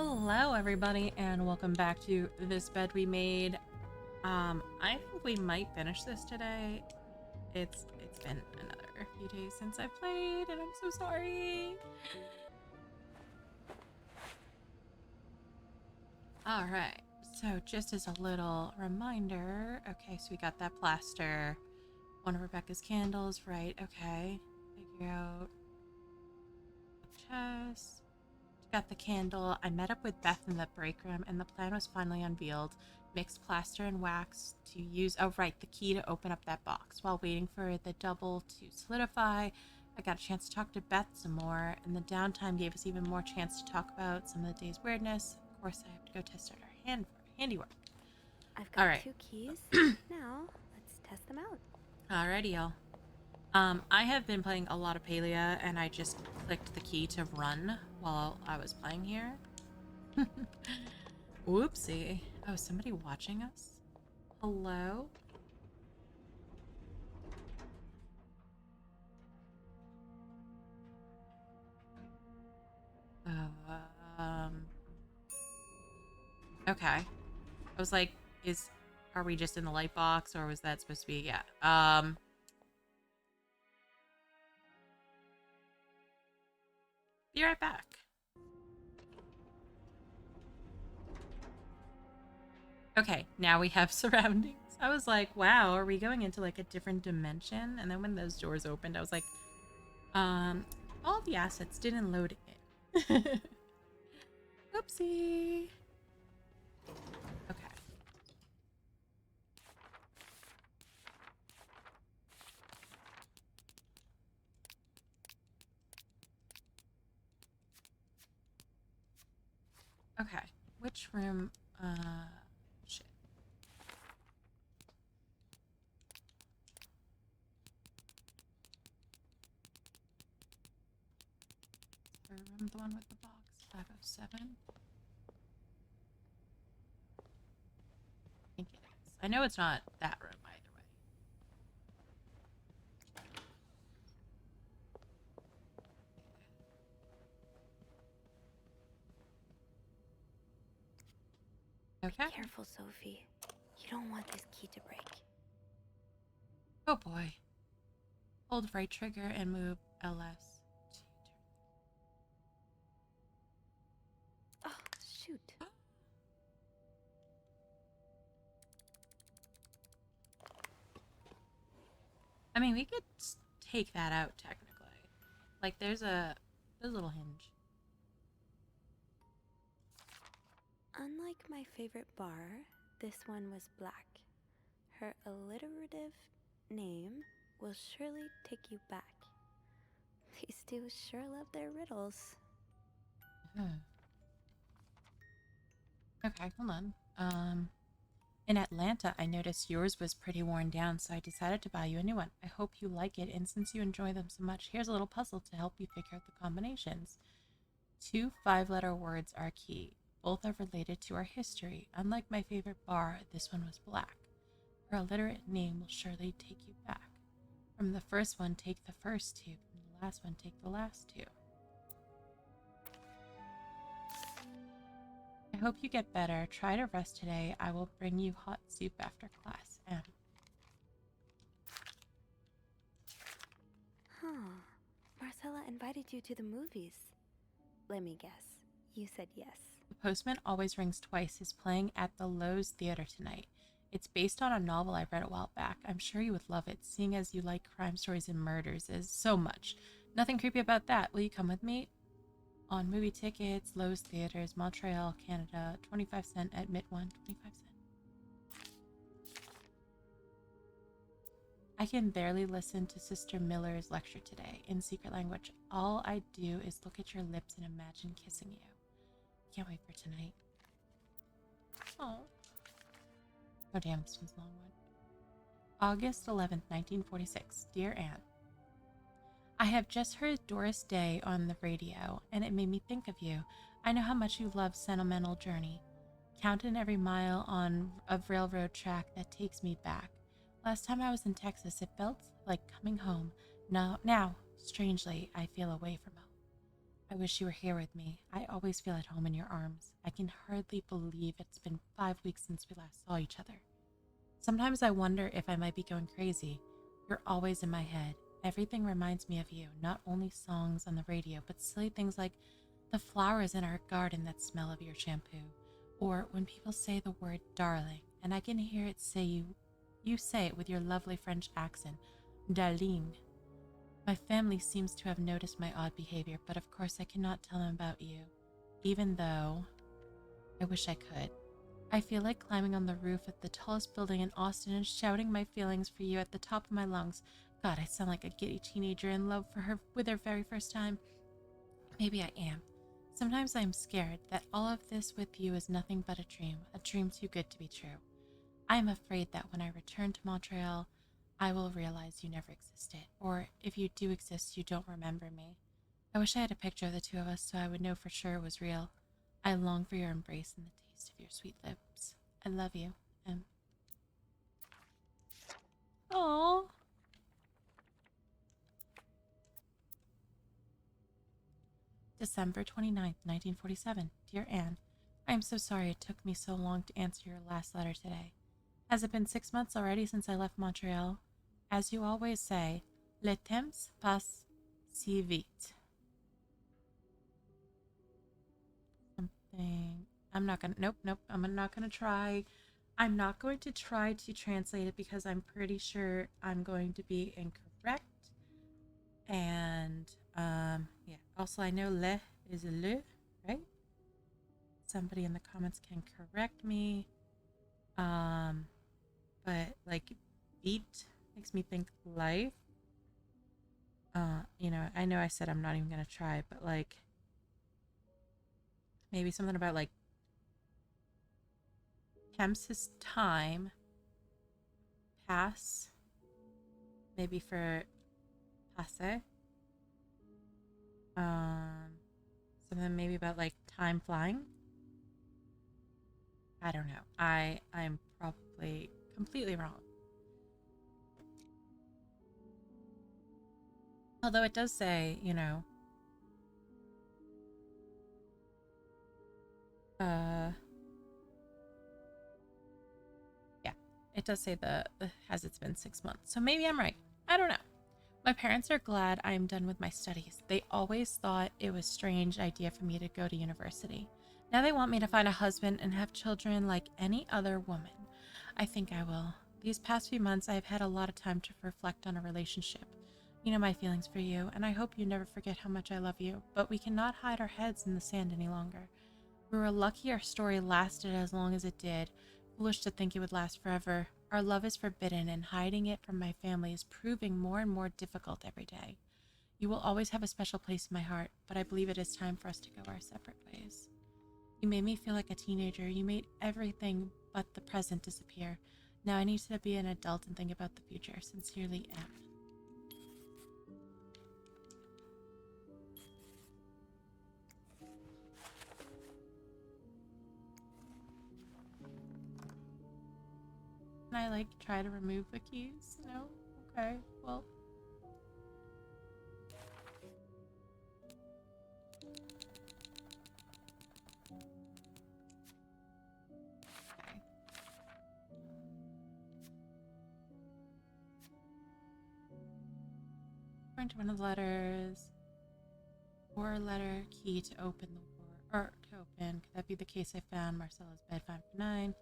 Hello everybody and welcome back to This Bed We Made. I think we might finish this today. It's been another few days since I played and I'm so sorry. Alright, so just as a little reminder, okay, so we got that plaster, one of Rebecca's candles, right, okay. Figure out chest. Got the candle. I met up with Beth in the break room, and the plan was finally unveiled. Mixed plaster and wax to use. Oh, right, the key to open up that box. While waiting for the double to solidify, I got a chance to talk to Beth some more, and the downtime gave us even more chance to talk about some of the day's weirdness. Of course, I have to go test out our handiwork. I've All got right. two keys. Now, let's test them out. Alrighty, y'all. I have been playing a lot of Palia, and I just clicked the key to run while I was playing here. Whoopsie. Oh, somebody watching us? Hello? Um. Okay. I was like, are we just in the light box, or was that supposed to be? Yeah. Be right back. Okay, now we have surroundings. I was like, wow, are we going into like a different dimension? And then when those doors opened, I was like, um, all the assets didn't load in. Oopsie. Okay. Okay. Which room? Shit. Third room, the one with the box. 507. I think it is. I know it's not that room either way. Be Okay. careful, Sophie. You don't want this key to break. Oh boy. Hold right trigger and move LS. Oh, shoot. I mean, we could take that out technically. Like, there's a little hinge. Unlike my favorite bar, this one was black. Her alliterative name will surely take you back. These two sure love their riddles. Okay, hold on. In Atlanta, I noticed yours was pretty worn down, so I decided to buy you a new one. I hope you like it, and since you enjoy them so much, here's a little puzzle to help you figure out the combinations. Two five-letter words are key. Both are related to our history. Unlike my favorite bar, this one was black. Her illiterate name will surely take you back. From the first one, take the first two. From the last one, take the last two. I hope you get better. Try to rest today. I will bring you hot soup after class. M. Huh. Marcella invited you to the movies. Let me guess. You said yes. The Postman Always Rings Twice is playing at the Lowe's Theater tonight. It's based on a novel I read a while back. I'm sure you would love it, seeing as you like crime stories and murders is so much. Nothing creepy about that. Will you come with me? On movie tickets, Lowe's Theaters, Montreal, Canada, 25¢ admit one, 25¢. I can barely listen to Sister Miller's lecture today in secret language. All I do is look at your lips and imagine kissing you. Can't wait for tonight. Oh. Oh damn, this one's a long one. August 11th, 1946. Dear Anne, I have just heard Doris Day on the radio, and it made me think of you. I know how much you love Sentimental Journey. Counting every mile on of railroad track that takes me back. Last time I was in Texas, it felt like coming home. Now, strangely, I feel away from home. I wish you were here with me. I always feel at home in your arms. I can hardly believe it's been 5 weeks since we last saw each other. Sometimes I wonder if I might be going crazy. You're always in my head. Everything reminds me of you, not only songs on the radio, but silly things like the flowers in our garden that smell of your shampoo, or when people say the word darling, and I can hear it say you say it with your lovely French accent, darling. My family seems to have noticed my odd behavior, but of course I cannot tell them about you, even though I wish I could. I feel like climbing on the roof of the tallest building in Austin and shouting my feelings for you at the top of my lungs. God, I sound like a giddy teenager in love with her very first time. Maybe I am. Sometimes I am scared that all of this with you is nothing but a dream too good to be true. I am afraid that when I return to Montreal, I will realize you never existed, or if you do exist, you don't remember me. I wish I had a picture of the two of us so I would know for sure it was real. I long for your embrace and the taste of your sweet lips. I love you. Oh. December 29th, 1947. Dear Anne, I am so sorry it took me so long to answer your last letter today. Has it been 6 months already since I left Montreal? As you always say, le temps passe si vite. Something. I'm not gonna. Nope. I'm not gonna try. I'm not going to try to translate it because I'm pretty sure I'm going to be incorrect. And yeah. Also, I know le is le, right? Somebody in the comments can correct me. But like beat makes me think life. I know I said I'm not even gonna try, but like maybe something about like temps his time, pass, maybe for passe. Something maybe about like time flying. I don't know. I'm probably completely wrong. Although it does say, yeah, it does say the has it's been 6 months. So maybe I'm right. I don't know. My parents are glad I am done with my studies. They always thought it was a strange idea for me to go to university. Now they want me to find a husband and have children like any other woman. I think I will. These past few months, I have had a lot of time to reflect on a relationship. You know my feelings for you, and I hope you never forget how much I love you, but we cannot hide our heads in the sand any longer. We were lucky our story lasted as long as it did. Foolish to think it would last forever. Our love is forbidden, and hiding it from my family is proving more and more difficult every day. You will always have a special place in my heart, but I believe it is time for us to go our separate ways. You made me feel like a teenager. You made everything but the present disappear. Now I need to be an adult and think about the future. Sincerely, M. Can I like try to remove the keys? No? Okay, well. Okay. According to one of the letters, or letter key to open the or to open. Could that be the case I found? Marcella's bed 5 9.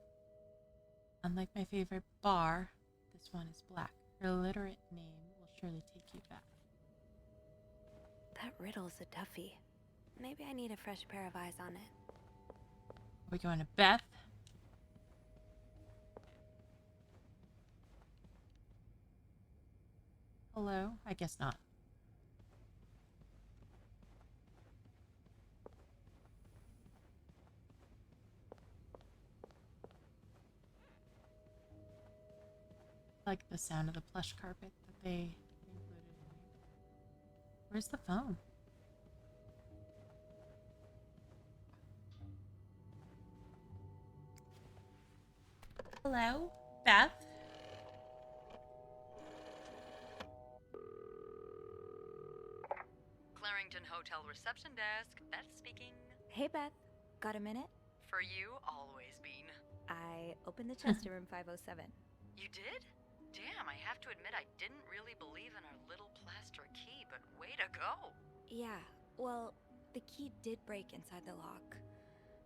Unlike my favorite bar, this one is black. Her illiterate name will surely take you back. That riddle's a toughie. Maybe I need a fresh pair of eyes on it. Are we going to Beth? Hello? I guess not. I like the sound of the plush carpet that they included in here. Where's the phone? Hello? Beth? Clarington Hotel reception desk. Beth speaking. Hey, Beth. Got a minute? For you, always, Bean. I opened the chest in room 507. You did? Damn, I have to admit I didn't really believe in our little plaster key, but way to go. Yeah, well, the key did break inside the lock.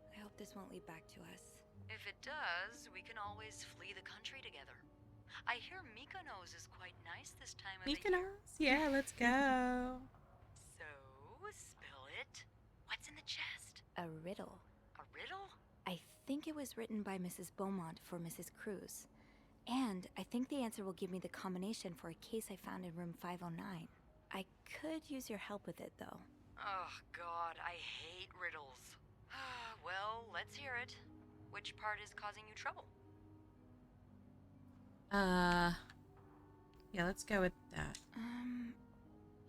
I hope this won't lead back to us. If it does, we can always flee the country together. I hear Mykonos is quite nice this time of the year. Mykonos? Yeah, let's go. So, spill it. What's in the chest? A riddle. A riddle? I think it was written by Mrs. Beaumont for Mrs. Cruz. And I think the answer will give me the combination for a case I found in room 509. I could use your help with it, though. Oh, God, I hate riddles. Well, let's hear it. Which part is causing you trouble? Yeah, let's go with that.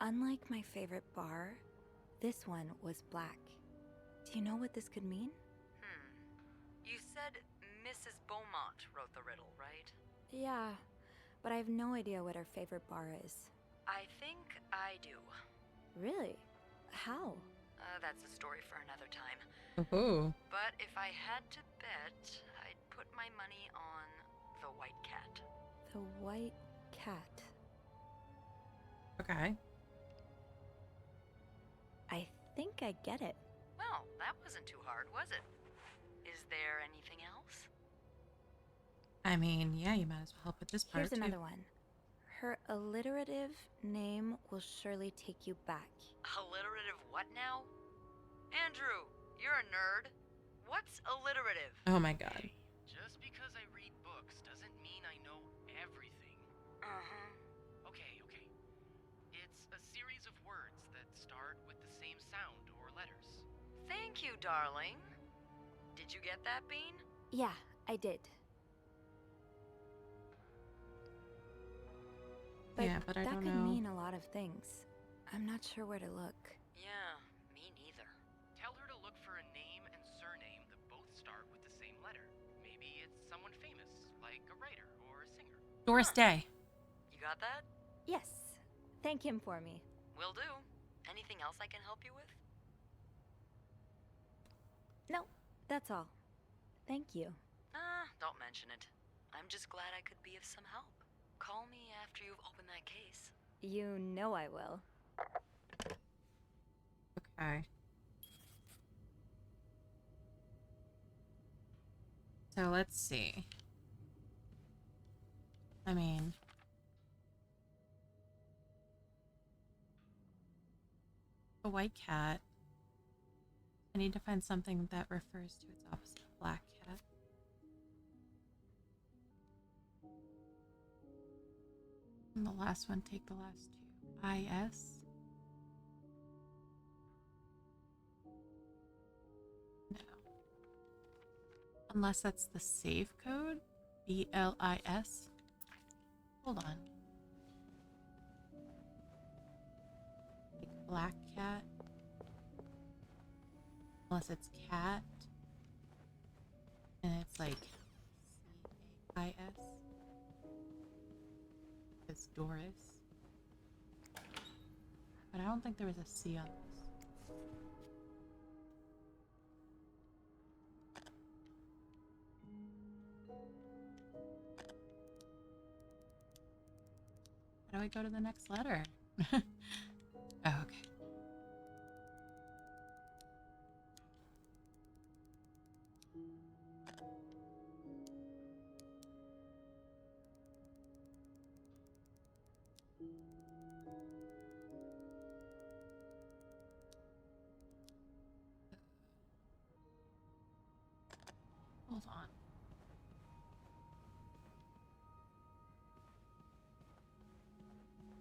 Unlike my favorite bar, this one was black. Do you know what this could mean? You said Mrs. Beaumont wrote the riddle, right? Yeah, but I have no idea what her favorite bar is. I think I do. Really? How? That's a story for another time. Ooh. But if I had to bet, I'd put my money on the White Cat. The White Cat. Okay. I think I get it. Well, that wasn't too hard, was it? Is there anything else? I mean, yeah, you might as well help with this part. Here's too. another one. Her alliterative name will surely take you back. Alliterative what now? Andrew, you're a nerd. What's alliterative? Oh my god. Hey, just because I read books doesn't mean I know everything. Uh-huh. Okay. It's a series of words that start with the same sound or letters. Thank you, darling. Did you get that, Bean? Yeah, I did. Yeah, but I that don't could know. mean a lot of things. I'm not sure where to look. Yeah, me neither. Tell her to look for a name and surname that both start with the same letter. Maybe it's someone famous, like a writer or a singer. Doris Day. You got that? Yes. Thank him for me. Will do. Anything else I can help you with? No, that's all. Thank you. Don't mention it. I'm just glad I could be of some help. Call me after you've opened that case. You know I will. Okay. So let's see. I mean, a white cat. I need to find something that refers to its opposite, a black cat. And the last one, take the last two. IS. No. Unless that's the save code. BLIS. Hold on. Like black cat. Unless it's cat. And it's like CAIS. It's Doris. But I don't think there was a C on this. How do I go to the next letter? Oh, okay. Hold on.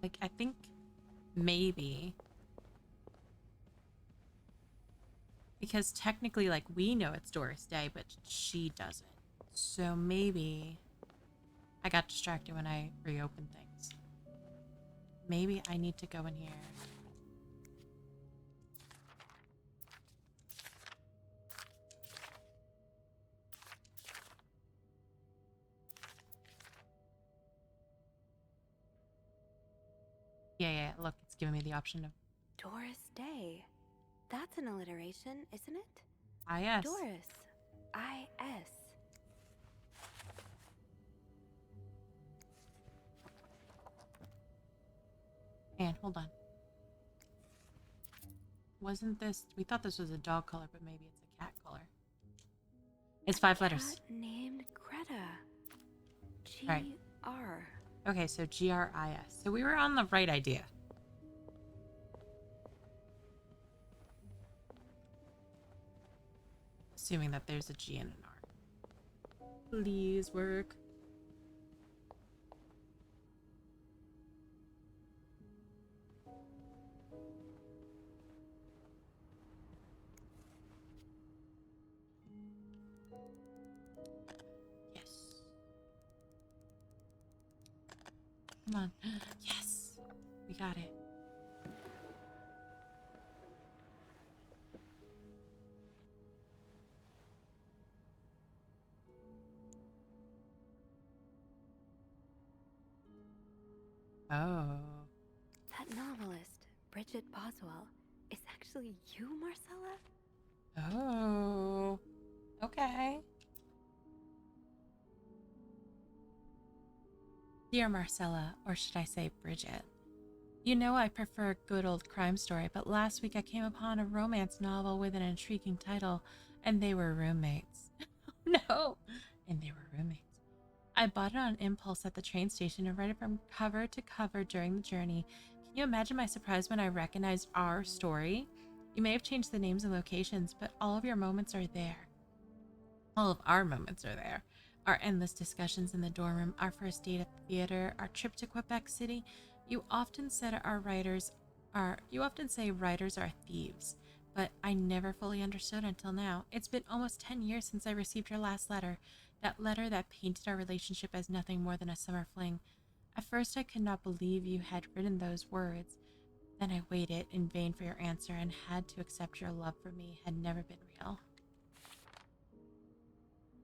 Like, I think maybe because technically, like, we know it's Doris Day, but she doesn't. So maybe I got distracted when I reopened things. Maybe I need to go in here. Yeah, look, it's giving me the option of... Doris Day. That's an alliteration, isn't it? I.S. Doris. I.S. And hold on. Wasn't this... We thought this was a dog color, but maybe it's a cat color. It's 5 letters. Cat named Greta. Right. G-R. Okay, so G-R-I-S. So we were on the right idea. Assuming that there's a G and an R. Please work. Yes. Come on. Yes. We got it. Oh. That novelist, Bridget Boswell, is actually you, Marcella? Oh. Okay. Dear Marcella, or should I say Bridget, you know I prefer a good old crime story, but last week I came upon a romance novel with an intriguing title, and they were roommates. No! And they were roommates. I bought it on impulse at the train station and read it from cover to cover during the journey. Can you imagine my surprise when I recognized our story? You may have changed the names and locations, but all of your moments are there. All of our moments are there. Our endless discussions in the dorm room, our first date at the theater, our trip to Quebec City. You often say writers are thieves, but I never fully understood until now. It's been almost 10 years since I received your last letter. That letter that painted our relationship as nothing more than a summer fling. At first I could not believe you had written those words. Then I waited in vain for your answer and had to accept your love for me had never been real.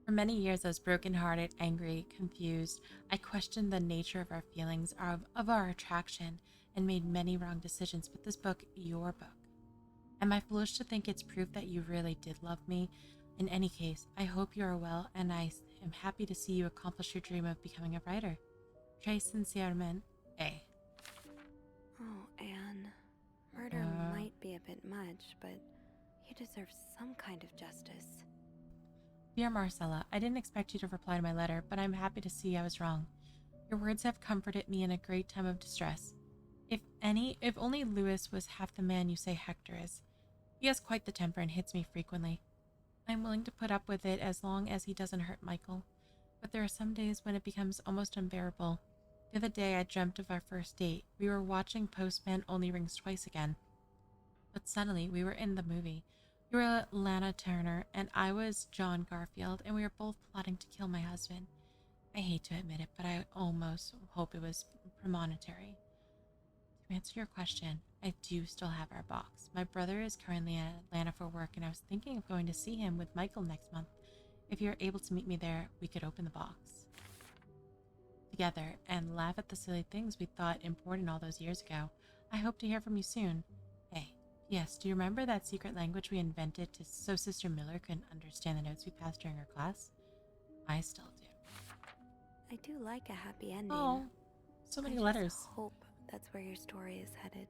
For many years I was broken-hearted, angry, confused. I questioned the nature of our feelings, of our attraction, and made many wrong decisions, but this book, your book. Am I foolish to think it's proof that you really did love me? In any case, I hope you are well, and I am happy to see you accomplish your dream of becoming a writer. Très sincèrement, A. Oh, Anne. Murder might be a bit much, but you deserve some kind of justice. Dear Marcella, I didn't expect you to reply to my letter, but I'm happy to see I was wrong. Your words have comforted me in a great time of distress. If only Louis was half the man you say Hector is. He has quite the temper and hits me frequently. I'm willing to put up with it as long as he doesn't hurt Michael, but there are some days when it becomes almost unbearable. The other day I dreamt of our first date. We were watching Postman Only Rings Twice again. But suddenly we were in the movie. You were Lana Turner and I was John Garfield, and we were both plotting to kill my husband. I hate to admit it, but I almost hope it was premonitory. To answer your question, I do still have our box. My brother is currently in Atlanta for work, and I was thinking of going to see him with Michael next month. If you're able to meet me there, we could open the box together and laugh at the silly things we thought important all those years ago. I hope to hear from you soon. Hey, yes, do you remember that secret language we invented so Sister Miller couldn't understand the notes we passed during her class? I still do. I do like a happy ending. Oh, so many I letters. just hope that's where your story is headed.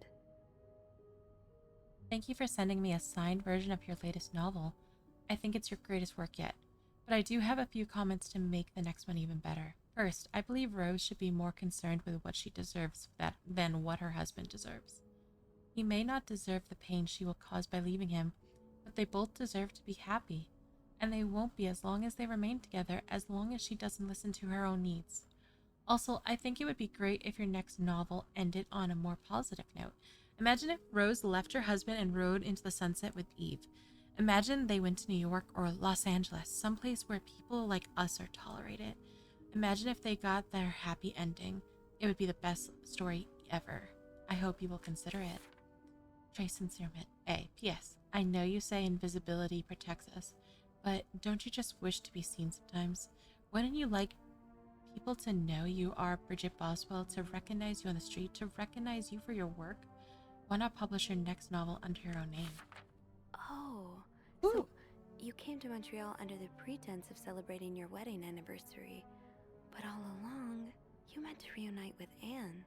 Thank you for sending me a signed version of your latest novel. I think it's your greatest work yet, but I do have a few comments to make the next one even better. First, I believe Rose should be more concerned with what she deserves than what her husband deserves. He may not deserve the pain she will cause by leaving him, but they both deserve to be happy, and they won't be as long as they remain together, as long as she doesn't listen to her own needs. Also, I think it would be great if your next novel ended on a more positive note. Imagine if Rose left her husband and rode into the sunset with Eve. Imagine they went to New York or Los Angeles, someplace where people like us are tolerated. Imagine if they got their happy ending. It would be the best story ever. I hope you will consider it. Très sincèrement, A. P.S. I know you say invisibility protects us, but don't you just wish to be seen sometimes? Wouldn't you like people to know you are Bridget Boswell, to recognize you on the street, to recognize you for your work? Why not publish your next novel under your own name? You came to Montreal under the pretense of celebrating your wedding anniversary, but all along, you meant to reunite with Anne.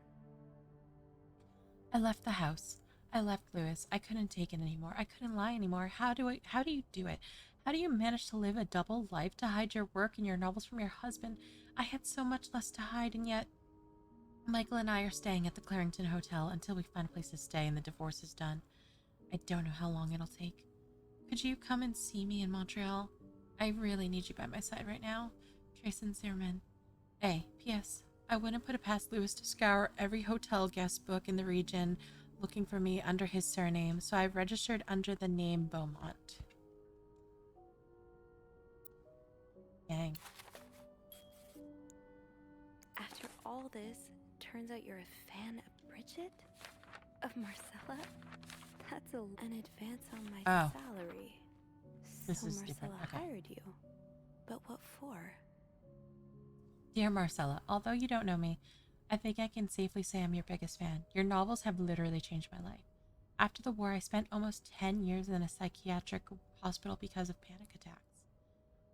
I left the house. I left Lewis. I couldn't take it anymore. I couldn't lie anymore. How do you do it? How do you manage to live a double life, to hide your work and your novels from your husband? I had so much less to hide, and yet Michael and I are staying at the Clarington Hotel until we find a place to stay and the divorce is done. I don't know how long it'll take. Could you come and see me in Montreal? I really need you by my side right now. Trayson Zimmerman. Hey, P.S. I wouldn't put it past Lewis to scour every hotel guest book in the region looking for me under his surname, so I've registered under the name Beaumont. Dang. After all this, turns out you're a fan of Bridget? Of Marcella? That's an advance on my Oh. salary. This So is Marcella different. Okay. hired you. But what for? Dear Marcella, although you don't know me, I think I can safely say I'm your biggest fan. Your novels have literally changed my life. After the war, I spent almost 10 years in a psychiatric hospital because of panic attacks.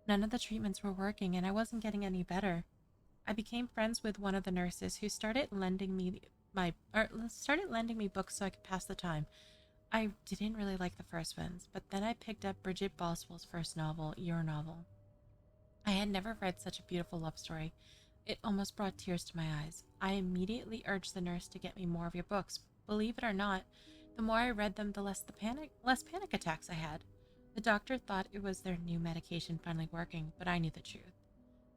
None of the treatments were working, and I wasn't getting any better. I became friends with one of the nurses who started lending me books so I could pass the time. I didn't really like the first ones, but then I picked up Bridget Boswell's first novel, Your Novel. I had never read such a beautiful love story. It almost brought tears to my eyes. I immediately urged the nurse to get me more of your books. Believe it or not, the more I read them, the less panic attacks I had. The doctor thought it was their new medication finally working, but I knew the truth.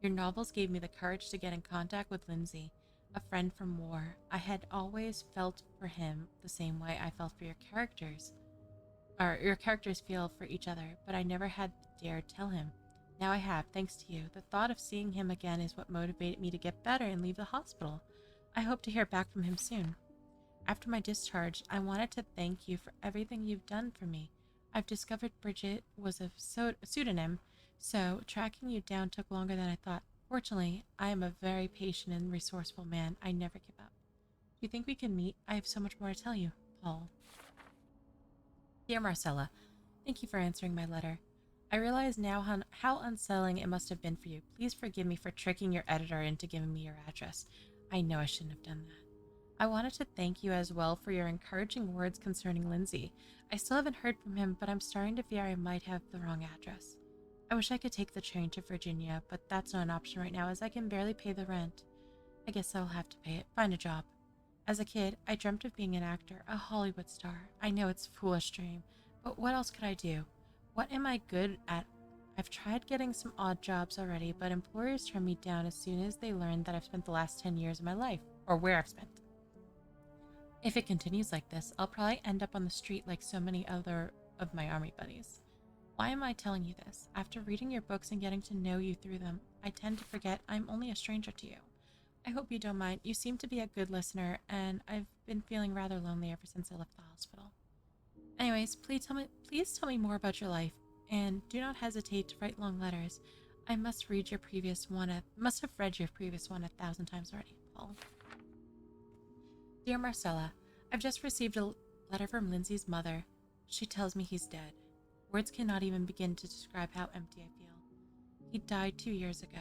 Your novels gave me the courage to get in contact with Lindsay, a friend from war. I had always felt for him the same way I felt for your characters. Or your characters feel for each other, but I never had dared tell him. Now I have, thanks to you. The thought of seeing him again is what motivated me to get better and leave the hospital. I hope to hear back from him soon. After my discharge, I wanted to thank you for everything you've done for me. I've discovered Bridget was a pseudonym, so tracking you down took longer than I thought. Fortunately, I am a very patient and resourceful man. I never give up. Do you think we can meet? I have so much more to tell you. Paul. Dear Marcella, thank you for answering my letter. I realize now how unsettling it must have been for you. Please forgive me for tricking your editor into giving me your address. I know I shouldn't have done that. I wanted to thank you as well for your encouraging words concerning Lindsay. I still haven't heard from him, but I'm starting to fear I might have the wrong address. I wish I could take the train to Virginia, but that's not an option right now as I can barely pay the rent. I guess I'll have to pay it. Find a job. As a kid, I dreamt of being an actor, a Hollywood star. I know it's a foolish dream, but what else could I do? What am I good at? I've tried getting some odd jobs already, but employers turn me down as soon as they learn that I've spent the last 10 years of my life, or where I've spent. If it continues like this, I'll probably end up on the street like so many other of my army buddies. Why am I telling you this? After reading your books and getting to know you through them, I tend to forget I'm only a stranger to you. I hope you don't mind. You seem to be a good listener, and I've been feeling rather lonely ever since I left the hospital. Anyways, please tell me more about your life, and do not hesitate to write long letters. I must have read your previous one 1,000 times already, Paul. Dear Marcella, I've just received a letter from Lindsay's mother. She tells me he's dead. Words cannot even begin to describe how empty I feel. He died 2 years ago,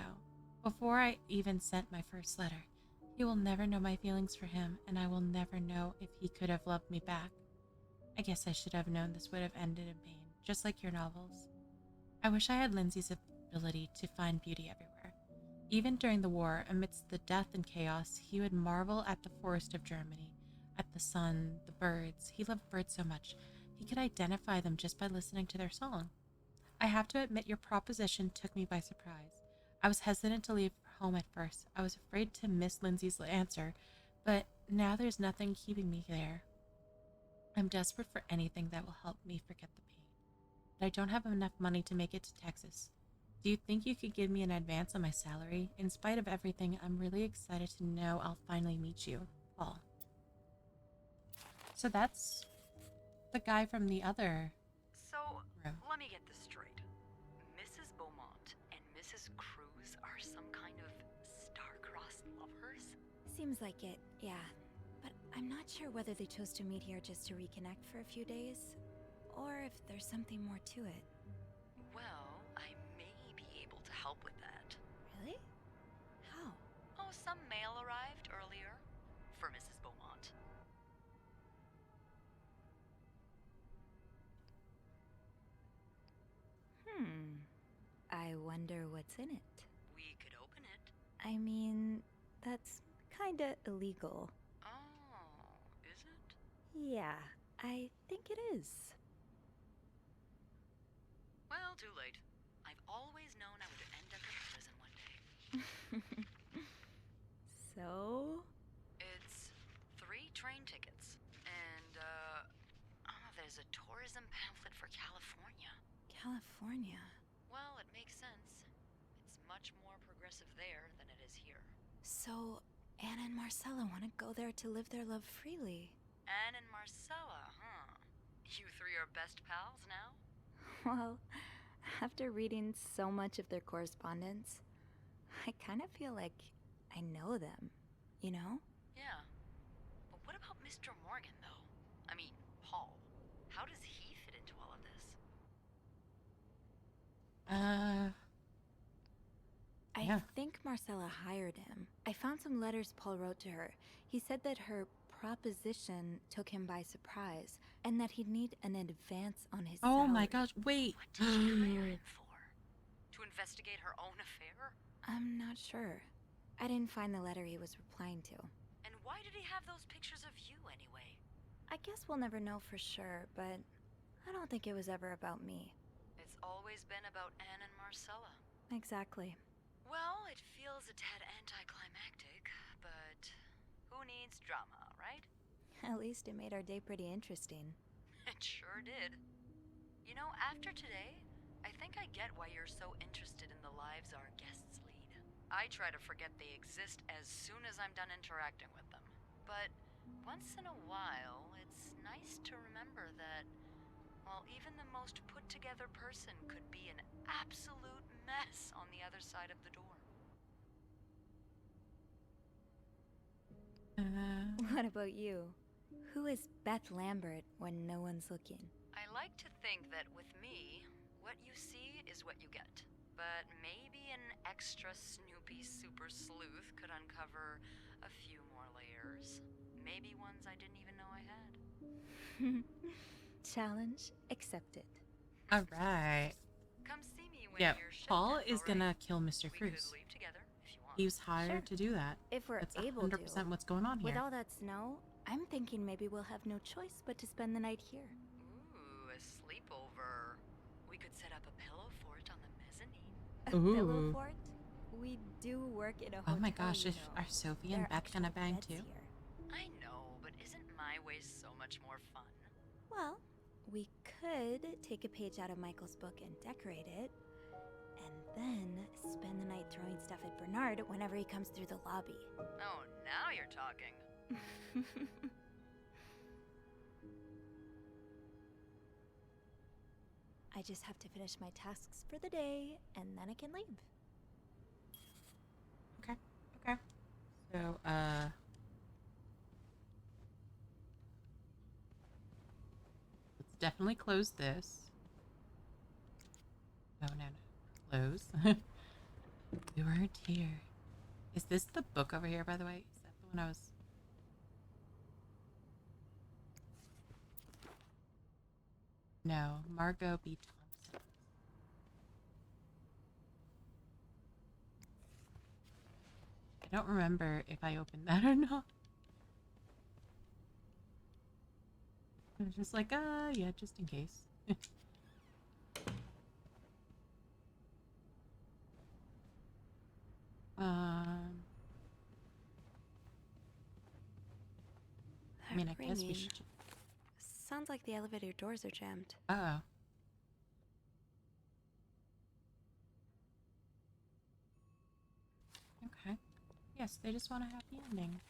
before I even sent my first letter. He will never know my feelings for him, and I will never know if he could have loved me back. I guess I should have known this would have ended in pain, just like your novels. I wish I had Lindsay's ability to find beauty everywhere. Even during the war, amidst the death and chaos, he would marvel at the forest of Germany, at the sun, the birds. He loved birds so much, he could identify them just by listening to their song. I have to admit your proposition took me by surprise. I was hesitant to leave home at first. I was afraid to miss Lindsay's answer, but now there's nothing keeping me there. I'm desperate for anything that will help me forget the pain. But I don't have enough money to make it to Texas. Do you think you could give me an advance on my salary? In spite of everything, I'm really excited to know I'll finally meet you, Paul. So that's the guy from the other So, room. let me get this straight. Mrs. Beaumont and Mrs. Cruz are some kind of star-crossed lovers? Seems like it, yeah. But I'm not sure whether they chose to meet here just to reconnect for a few days, or if there's something more to it. Well, Really? How? Oh, some mail arrived earlier for Mrs. Beaumont. I wonder what's in it. We could open it. I mean, that's kinda illegal. Oh, is it? Yeah, I think it is. Well, too late. I've always known I would end up in prison one day. So? It's 3 train tickets. And, there's a tourism pamphlet for California. California. Well, it makes sense. It's much more progressive there than it is here. So, Anna and Marcella want to go there to live their love freely. Anne and Marcella, huh? You 3 are best pals now? Well, after reading so much of their correspondence, I kind of feel like I know them, you know? Yeah. But what about Mr. Morgan, though? I mean, Paul. How does he fit into all of this? I Yeah. think Marcella hired him. I found some letters Paul wrote to her. He said that her proposition took him by surprise and that he'd need an advance on his Oh my salary. gosh, wait. What did she hire him for? To investigate her own affair? I'm not sure. I didn't find the letter he was replying to. And why did he have those pictures of you anyway? I guess we'll never know for sure, but I don't think it was ever about me. It's always been about Anne and Marcella. Exactly. Well, it feels a tad anticlimactic, but who needs drama, right? At least it made our day pretty interesting. It sure did. You know, after today, I think I get why you're so interested in the lives our guests lead. I try to forget they exist as soon as I'm done interacting with them. But once in a while, it's nice to remember that, while even the most put-together person could be an absolute mess on the other side of the door. What about you? Who is Beth Lambert when no one's looking? I like to think that with me, what you see is what you get. But maybe an extra Snoopy super sleuth could uncover a few more layers. Maybe ones I didn't even know I had. Challenge accepted. All right. Come see me when Yeah, your shift Paul ends, is all gonna right? kill Mr. We could Cruz. leave together if you want. He was hired Sure. to do that. If we're That's able 100% to. what's going on here. With all that snow, I'm thinking maybe we'll have no choice but to spend the night here. Ooh, a sleepover. We could set up a pillow fort on the mezzanine. A pillow Ooh. fort? We do work in a hotel. Oh my gosh, you if know. are Sophie There and are Beth gonna actual bang beds too? here. I know, but isn't my way so much more fun? Well, we could take a page out of Michael's book and decorate it, and then spend the night throwing stuff at Bernard whenever he comes through the lobby. Oh, now you're talking. I just have to finish my tasks for the day, and then I can leave. Okay. Okay. So, let's definitely close this. Oh, no, no. Close. We weren't here. Is this the book over here, by the way? Is that the one I was... No, Margot B. Thompson. I don't remember if I opened that or not. I was just like, yeah, just in case. I mean, I guess we Ringing. should... Sounds like the elevator doors are jammed. Uh-oh. Okay. Yes, they just want a happy ending.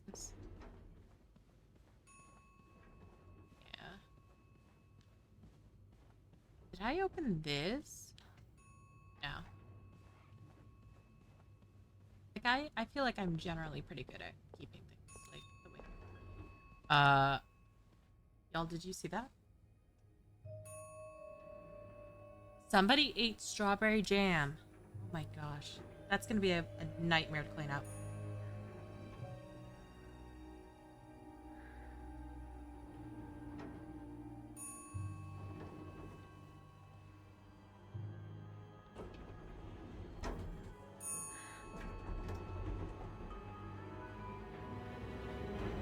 This- Yeah. I open this? No. Like, I feel like I'm generally pretty good at keeping things, like, the way they're. Y'all, did you see that? Somebody ate strawberry jam. Oh my gosh. That's gonna be a nightmare to clean up.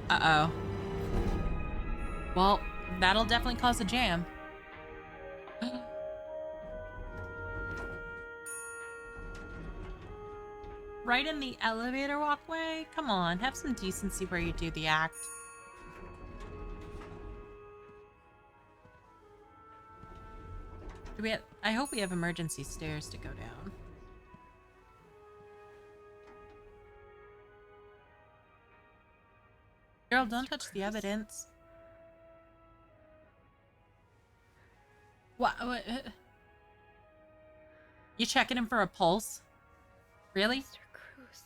Uh-oh. Well, that'll definitely cause a jam. Right in the elevator walkway? Come on, have some decency where you do the act. Do we have, I hope we have emergency stairs to go down. Girl, don't touch the evidence. What? You checking him for a pulse? Really? Mr. Cruz.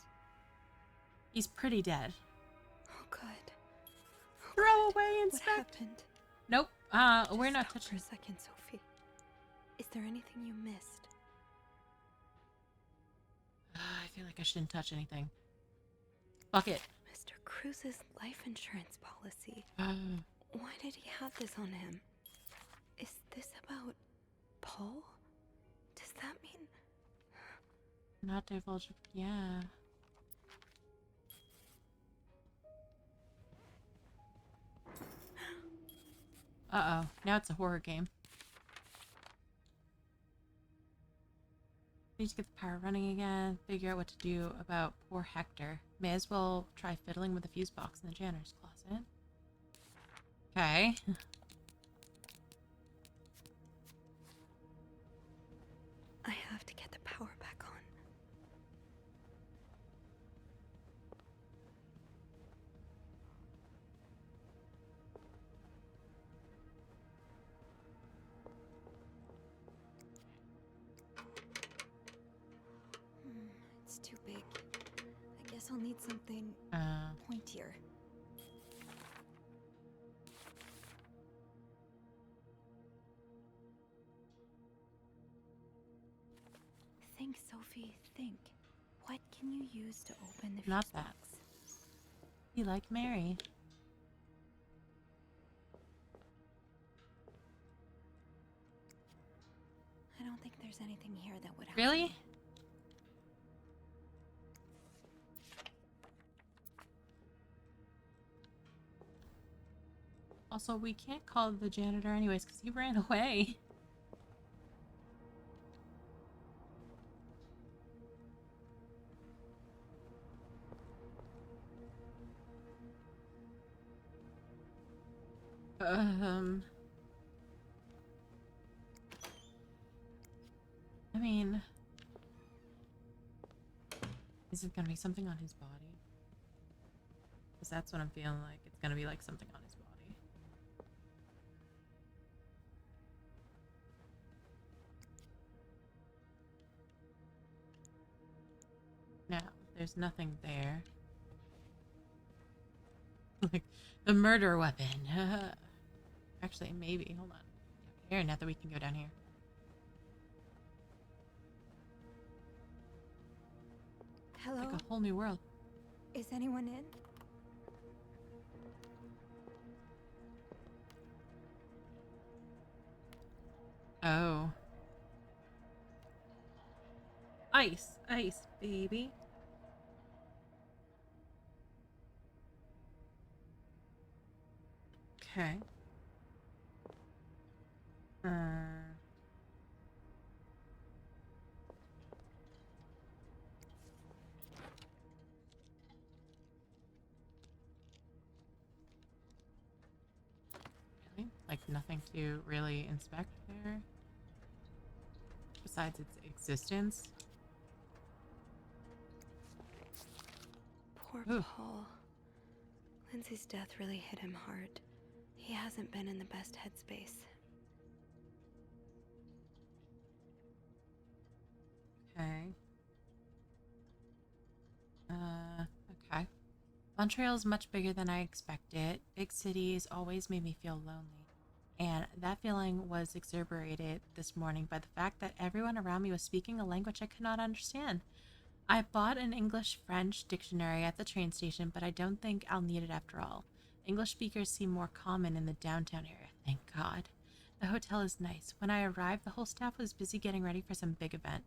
He's pretty dead. Oh, good. Oh, Throw good. away, What inspect. happened? Nope. We're Just not stop touching. for a second, Sophie. Is there anything you missed? I feel like I shouldn't touch anything. Fuck it. Mr. Cruz's life insurance policy. Why did he have this on him? Is this about Paul? Does that mean... Not divulge. Yeah. Uh-oh. Now it's a horror game. Need to get the power running again. Figure out what to do about poor Hector. May as well try fiddling with the fuse box in the janitor's closet. Okay. I have to get the power back on. It's too big. I guess I'll need something pointier. Think, Sophie, think. What can you use to open the Not fuse that. box? You like Mary. I don't think there's anything here that would help. Really? me. Also, we can't call the janitor anyways because he ran away. I mean, is it gonna be something on his body? Because that's what I'm feeling like. It's gonna be like something on his body. No, there's nothing there. Like the murder weapon. Actually, maybe. Hold on. Here, now that we can go down here. Hello? Like a whole new world. Is anyone in? Oh. Ice, ice, baby. Okay. Really? Like nothing to really inspect there? Besides its existence? Poor Ooh. Paul. Lindsay's death really hit him hard. He hasn't been in the best headspace. Montreal is much bigger than I expected. Big cities always made me feel lonely. And that feeling was exacerbated this morning by the fact that everyone around me was speaking a language I could not understand. I bought an English French dictionary at the train station, but I don't think I'll need it after all. English speakers seem more common in the downtown area, thank God. The hotel is nice. When I arrived, the whole staff was busy getting ready for some big event.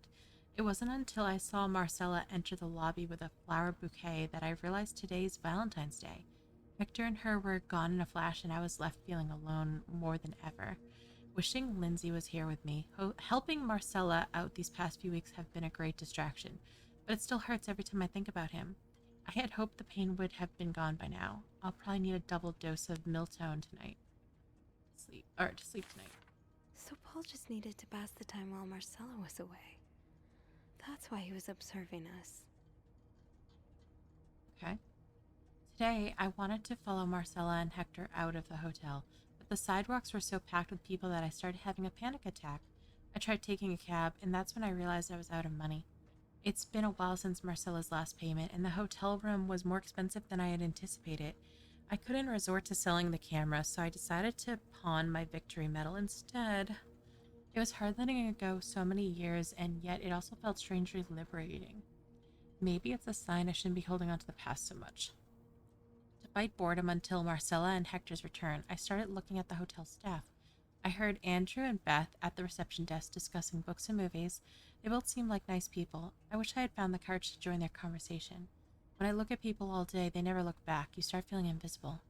It wasn't until I saw Marcella enter the lobby with a flower bouquet that I realized today's Valentine's Day. Victor and her were gone in a flash, and I was left feeling alone more than ever. Wishing Lindsay was here with me. Helping Marcella out these past few weeks have been a great distraction, but it still hurts every time I think about him. I had hoped the pain would have been gone by now. I'll probably need a double dose of Miltone tonight. To sleep tonight. So Paul just needed to pass the time while Marcella was away. That's why he was observing us. Okay. Today, I wanted to follow Marcella and Hector out of the hotel, but the sidewalks were so packed with people that I started having a panic attack. I tried taking a cab, and that's when I realized I was out of money. It's been a while since Marcella's last payment, and the hotel room was more expensive than I had anticipated. I couldn't resort to selling the camera, so I decided to pawn my victory medal instead. It was hard letting it go so many years, and yet it also felt strangely liberating. Maybe it's a sign I shouldn't be holding on to the past so much. To fight boredom until Marcella and Hector's return, I started looking at the hotel staff. I heard Andrew and Beth at the reception desk discussing books and movies. They both seemed like nice people. I wish I had found the courage to join their conversation. When I look at people all day, they never look back. You start feeling invisible.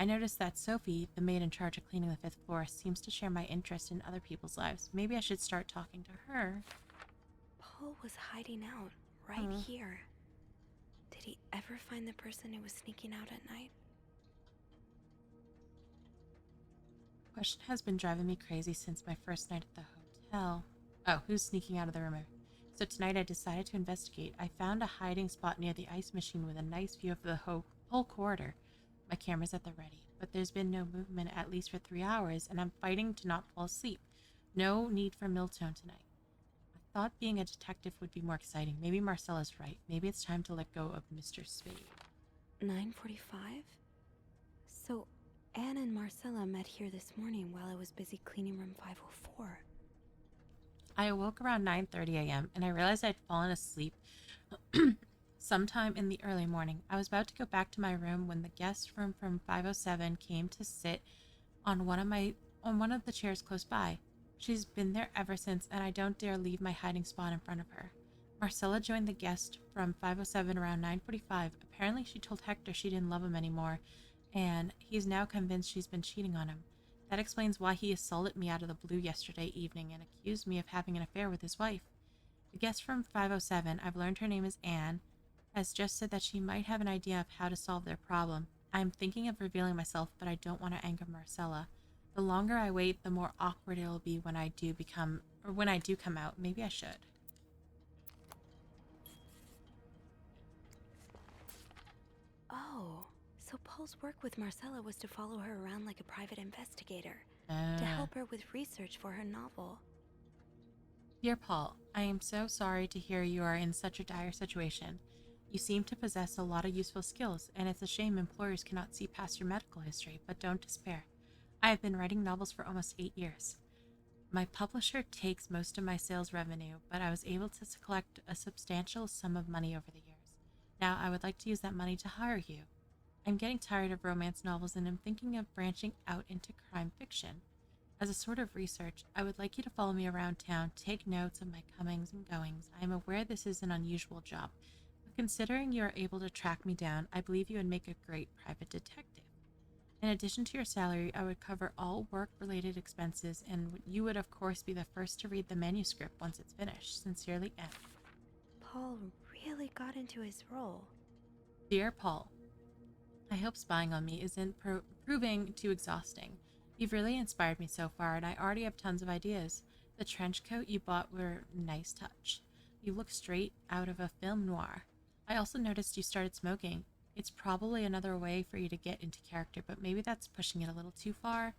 I noticed that Sophie, the maid in charge of cleaning the 5th floor, seems to share my interest in other people's lives. Maybe I should start talking to her. Paul was hiding out right here. Did he ever find the person who was sneaking out at night? Question has been driving me crazy since my first night at the hotel. Oh, who's sneaking out of the room? So tonight I decided to investigate. I found a hiding spot near the ice machine with a nice view of the whole corridor. My camera's at the ready, but there's been no movement at least for 3 hours, and I'm fighting to not fall asleep. No need for Miltone tonight. I thought being a detective would be more exciting. Maybe Marcella's right. Maybe it's time to let go of Mr. Spade. 9:45? So Anne and Marcella met here this morning while I was busy cleaning room 504. I awoke around 9:30 a.m. and I realized I'd fallen asleep sometime in the early morning. I was about to go back to my room when the guest room from 507 came to sit on one of the chairs close by. She's been there ever since, and I don't dare leave my hiding spot in front of her. Marcella joined the guest from 507 around 9:45. Apparently, she told Hector she didn't love him anymore, and he's now convinced she's been cheating on him. That explains why he assaulted me out of the blue yesterday evening and accused me of having an affair with his wife. The guest from 507, I've learned her name is Anne, has just said that she might have an idea of how to solve their problem. I'm thinking of revealing myself, but I don't want to anger Marcella. The longer I wait, the more awkward it'll be when I do come out. Maybe I should. Oh, so Paul's work with Marcella was to follow her around like a private investigator, to help her with research for her novel. Dear Paul, I am so sorry to hear you are in such a dire situation. You seem to possess a lot of useful skills, and it's a shame employers cannot see past your medical history, but don't despair. I have been writing novels for almost 8 years. My publisher takes most of my sales revenue, but I was able to collect a substantial sum of money over the years. Now I would like to use that money to hire you. I'm getting tired of romance novels, and I'm thinking of branching out into crime fiction. As a sort of research, I would like you to follow me around town, take notes of my comings and goings. I am aware this is an unusual job, but considering you are able to track me down, I believe you would make a great private detective. In addition to your salary, I would cover all work-related expenses, and you would, of course, be the first to read the manuscript once it's finished. Sincerely, Anne. Paul really got into his role. Dear Paul, I hope spying on me isn't proving too exhausting. You've really inspired me so far, and I already have tons of ideas. The trench coat you bought were a nice touch. You look straight out of a film noir. I also noticed you started smoking. It's probably another way for you to get into character, but maybe that's pushing it a little too far.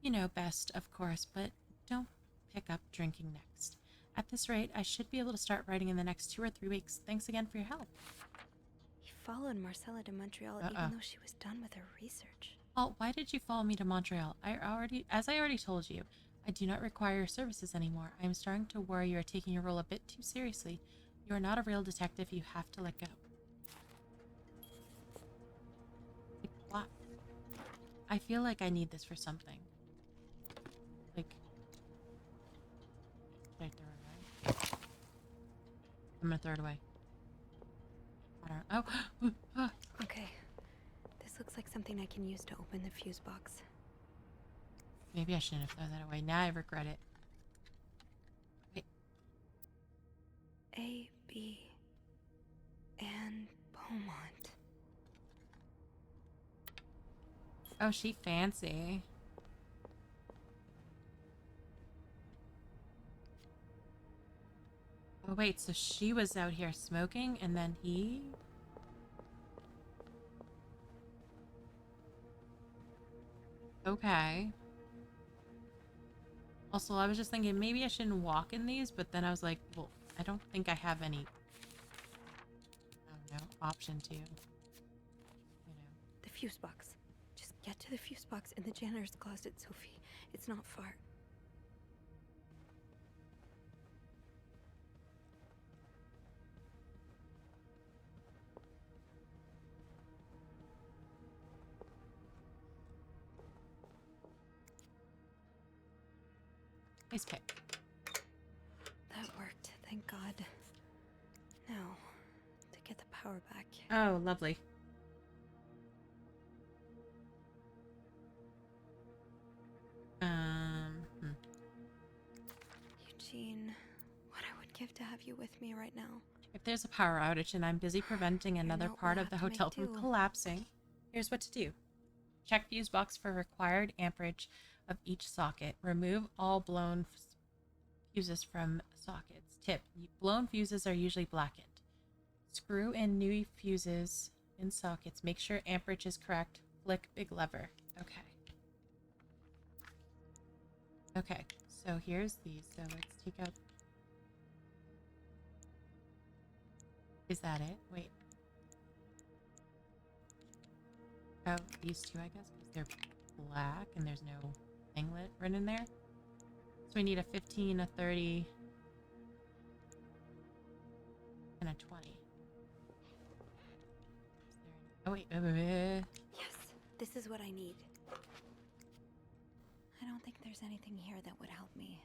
You know best, of course, but don't pick up drinking next. At this rate, I should be able to start writing in the next 2 or 3 weeks. Thanks again for your help. He followed Marcella to Montreal even though she was done with her research. Well, why did you follow me to Montreal? As I already told you, I do not require your services anymore. I am starting to worry you are taking your role a bit too seriously. You are not a real detective. You have to let go. Like, what? I feel like I need this for something. Like, should I throw it away? I'm gonna throw it away. I don't. Oh. Ah. Okay. This looks like something I can use to open the fuse box. Maybe I shouldn't have thrown that away. Now I regret it. Wait. A. B. and Beaumont. Oh, she fancy. Oh, wait, so she was out here smoking and then he... Okay. Also, I was just thinking maybe I shouldn't walk in these, but then I was like, well, I don't think I have any, I don't know, option to, you know. The fuse box. Just get to the fuse box in the janitor's closet, Sophie. It's not far. Nice pick. That worked, thank God. Now, to get the power back. Oh, lovely. Hmm. Eugene, what I would give to have you with me right now. If there's a power outage and I'm busy preventing another note part will of the have to make hotel from do. collapsing, here's what to do. Check fuse box for required amperage of each socket. Remove all blown fuses from sockets. Tip: blown fuses are usually blackened. Screw in new fuses in sockets. Make sure amperage is correct. Flick big lever. Okay. Okay, so here's these. So let's take out... Is that it? Wait. Oh, these two, I guess, because they're black and there's no thinglet written in there. So we need a 15, a 30, and a 20. Oh, wait. Yes, this is what I need. I don't think there's anything here that would help me.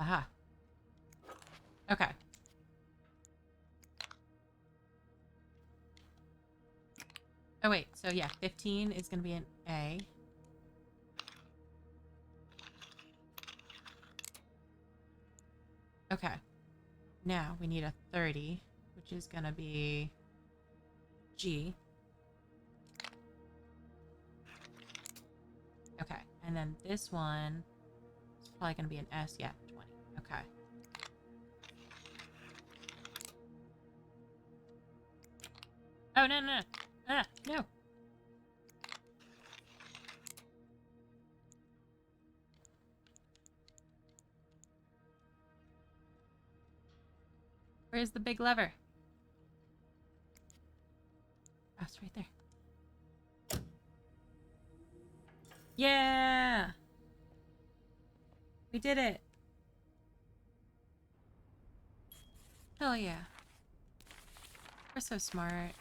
Aha. Okay. Oh, wait. So, yeah, 15 is going to be an A. Okay. Now we need a 30, which is going to be G. Okay. And then this one is probably going to be an S. Yeah, 20. Okay. Oh, no, no, no. Ah, no. Where's the big lever? Oh, it's right there. Yeah! We did it! Hell yeah. We're so smart.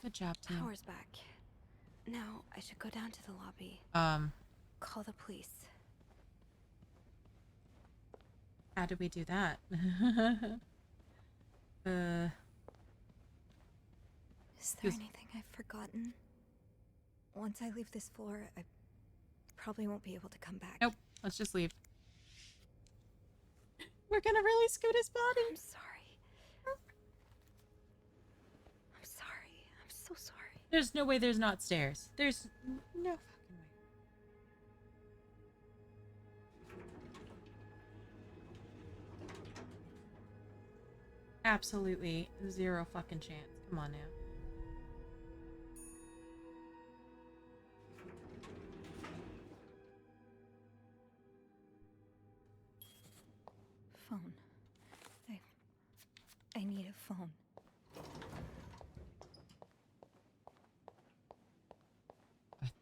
Good job, team. Power's back. Now, I should go down to the lobby. Call the police. How did we do that? Is there Yes. anything I've forgotten? Once I leave this floor, I probably won't be able to come back. Nope. Let's just leave. We're gonna really scoot his body. I'm sorry. I'm sorry. I'm so sorry. There's no way there's not stairs. There's no fucking way. Absolutely zero fucking chance. Come on now. Phone. I need phone.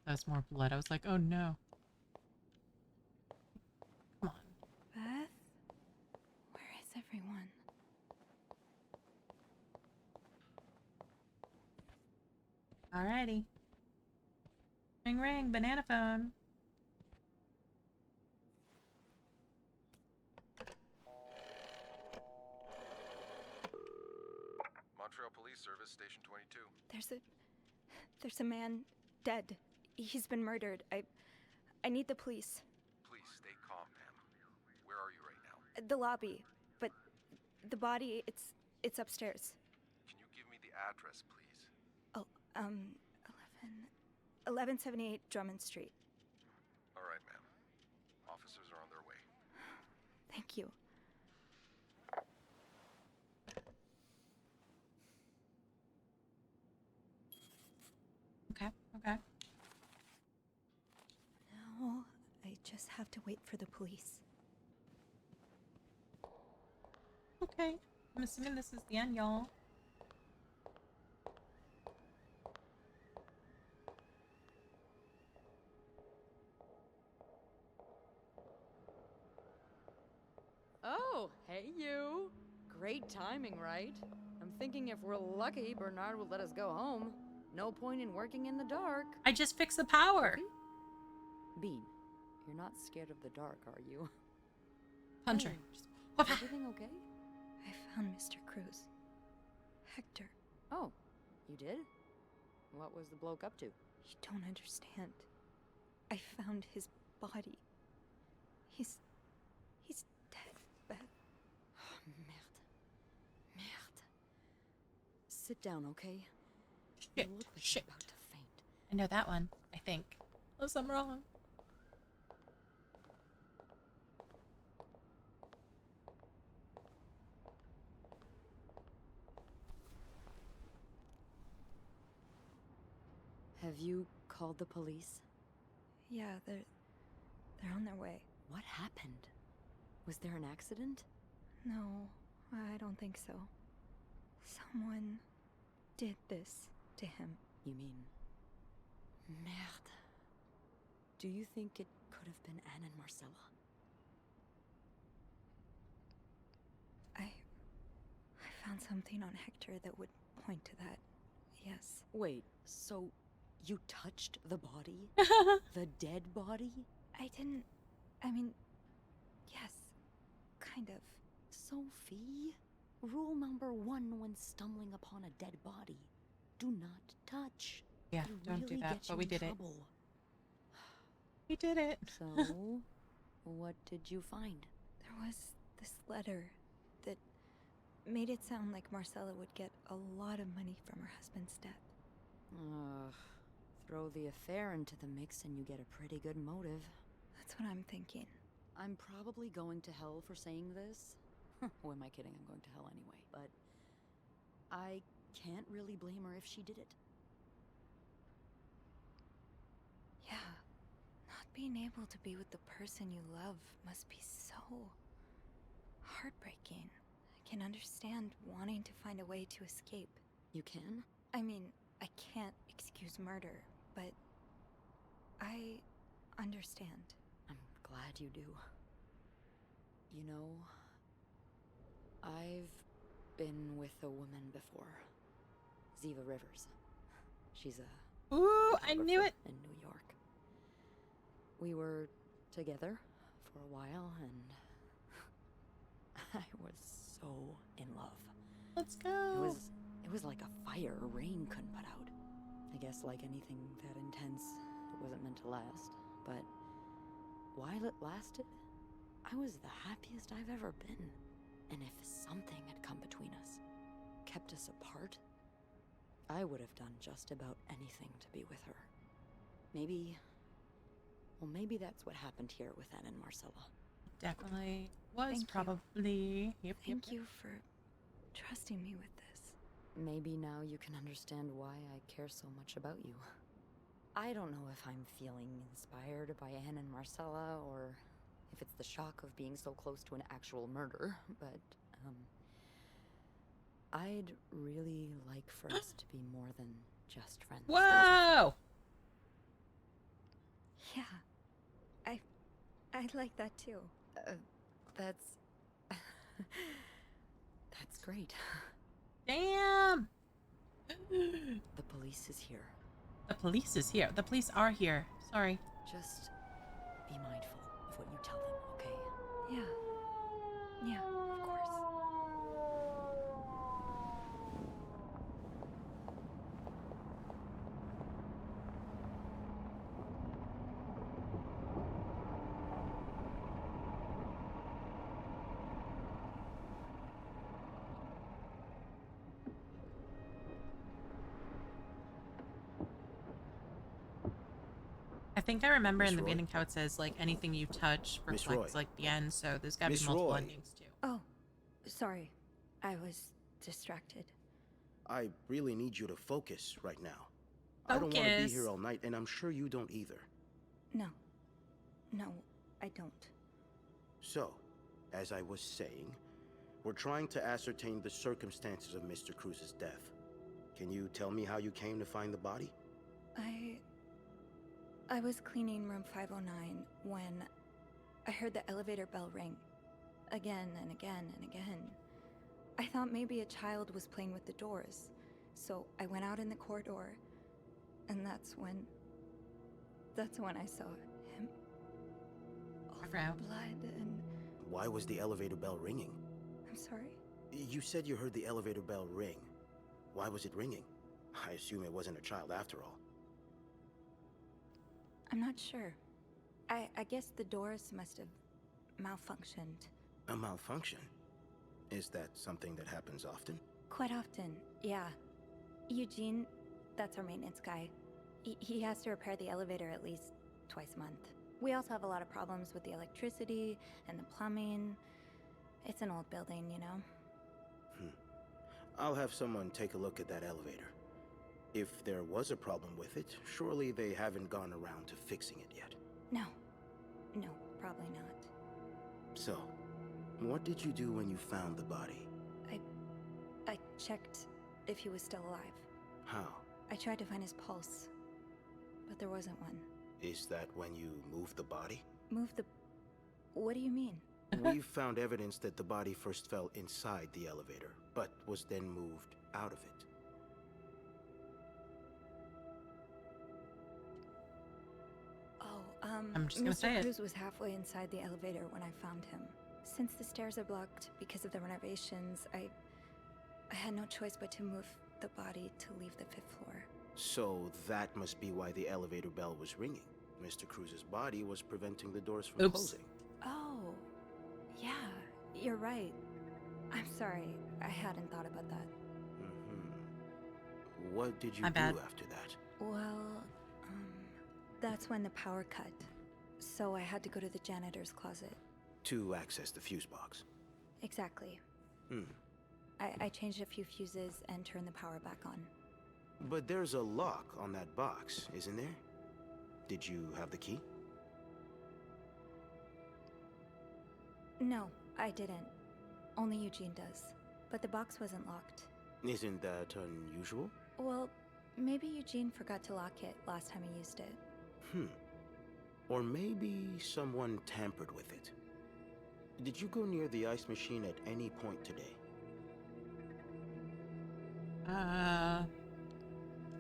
That was more blood. I was like, oh no. Come on. Beth? Where is everyone? Alrighty. Ring ring, banana phone. Montreal Police Service, Station 22. There's a man dead. He's been murdered. I need the police. Please stay calm, ma'am. Where are you right now? The lobby, but the body, it's upstairs. Can you give me the address, please? Oh, 1178 Drummond Street. All right, ma'am. Officers are on their way. Thank you. Okay, okay. Now, I just have to wait for the police. Okay. I'm assuming this is the end, y'all. Oh, hey you. Great timing, right? I'm thinking if we're lucky, Bernard will let us go home. No point in working in the dark. I just fixed the power. Okay? Bean, you're not scared of the dark, are you? Punch her. Hey, Just whoop her. everything okay? I found Mr. Cruz. Hector. Oh, you did? What was the bloke up to? You don't understand. I found his body. He's dead, Beth. Merde. Merde. Sit down, okay? Shit, You look like shit. you're about to faint. I know that one, I think. Unless I'm wrong. Have you called the police? Yeah, they're on their way. What happened? Was there an accident? No, I don't think so. Someone did this to him. You mean... Merde. Do you think it could have been Anne and Marcella? I found something on Hector that would point to that. Yes. Wait, so you touched the body? The dead body? I mean, yes. Kind of. Sophie, rule number 1 when stumbling upon a dead body. Do not touch. Yeah, It'll don't do really that, get but you we in did it. trouble. We did it. So, what did you find? There was this letter that made it sound like Marcella would get a lot of money from her husband's death. Ugh. Throw the affair into the mix and you get a pretty good motive. That's what I'm thinking. I'm probably going to hell for saying this. Who am I kidding? I'm going to hell anyway. But I can't really blame her if she did it. Yeah. Not being able to be with the person you love must be so heartbreaking. I can understand wanting to find a way to escape. You can? I mean, I can't excuse murder, but I understand. I'm glad you do. You know, I've been with a woman before. Ziva Rivers. She's a Ooh, I knew photographer it. in New York. We were together for a while and I was so in love. Let's go. It was like a fire rain couldn't put out. I guess like anything that intense, it wasn't meant to last. But while it lasted, I was the happiest I've ever been. And if something had come between us, kept us apart, I would have done just about anything to be with her. Maybe that's what happened here with Anne and Marcella. Definitely was Thank you. probably. Yep, Thank you for trusting me with this. Maybe now you can understand why I care so much about you. I don't know if I'm feeling inspired by Anne and Marcella, or if it's the shock of being so close to an actual murder, but, I'd really like for us to be more than just friends. Whoa! Yeah. I'd like that too. That's... That's great. Damn! The police is here. The police is here. The police are here. Sorry. Just be mindful of what you tell them, okay? Yeah. Yeah, of course. I think I remember Miss in the Roy? beginning how it says, like, anything you touch Miss reflects, Roy? like, the end, so there's gotta be Miss multiple Roy? endings, too. Oh, sorry. I was distracted. I really need you to focus right now. I don't want to be Focus. here all night, and I'm sure you don't either. No. No, I don't. So, as I was saying, we're trying to ascertain the circumstances of Mr. Cruz's death. Can you tell me how you came to find the body? I was cleaning room 509 when I heard the elevator bell ring. Again and again and again. I thought maybe a child was playing with the doors, so I went out in the corridor, and that's when I saw him. All the Crap. blood and... Why was the elevator bell ringing? I'm sorry? You said you heard the elevator bell ring. Why was it ringing? I assume it wasn't a child after all. I'm not sure. I guess the doors must have malfunctioned. A malfunction? Is that something that happens often? Quite often, yeah. Eugene, that's our maintenance guy. He has to repair the elevator at least twice a month. We also have a lot of problems with the electricity and the plumbing. It's an old building, you know? I'll have someone take a look at that elevator. If there was a problem with it, surely they haven't gone around to fixing it yet. No. No, probably not. So, what did you do when you found the body? I checked if he was still alive. How? I tried to find his pulse, but there wasn't one. Is that when you moved the body? Move the... What do you mean? We found evidence that the body first fell inside the elevator, but was then moved out of it. I'm just gonna Mr. say it. Cruz was halfway inside the elevator when I found him. Since the stairs are blocked because of the renovations, I had no choice but to move the body to leave the 5th floor. So that must be why the elevator bell was ringing. Mr. Cruz's body was preventing the doors from Oops. closing. Oh, yeah, you're right. I'm sorry, I hadn't thought about that. What did you My do bad. after that? Well, that's when the power cut. So I had to go to the janitor's closet. To access the fuse box. Exactly. Hmm. I changed a few fuses and turned the power back on. But there's a lock on that box, isn't there? Did you have the key? No, I didn't. Only Eugene does. But the box wasn't locked. Isn't that unusual? Well, maybe Eugene forgot to lock it last time he used it. Or maybe someone tampered with it. Did you go near the ice machine at any point today?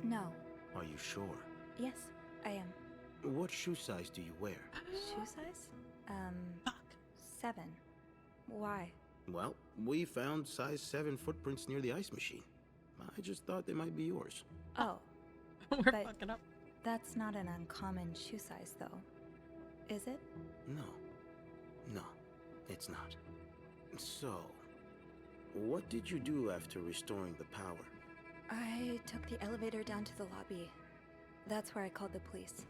No. Are you sure? Yes, I am. What shoe size do you wear? Shoe size? Fuck. 7. Why? Well, we found size 7 footprints near the ice machine. I just thought they might be yours. Oh, We're But- fucking up. that's not an uncommon shoe size, though. Is it? No, it's not. So, what did you do after restoring the power? I took the elevator down to the lobby. That's where I called the police.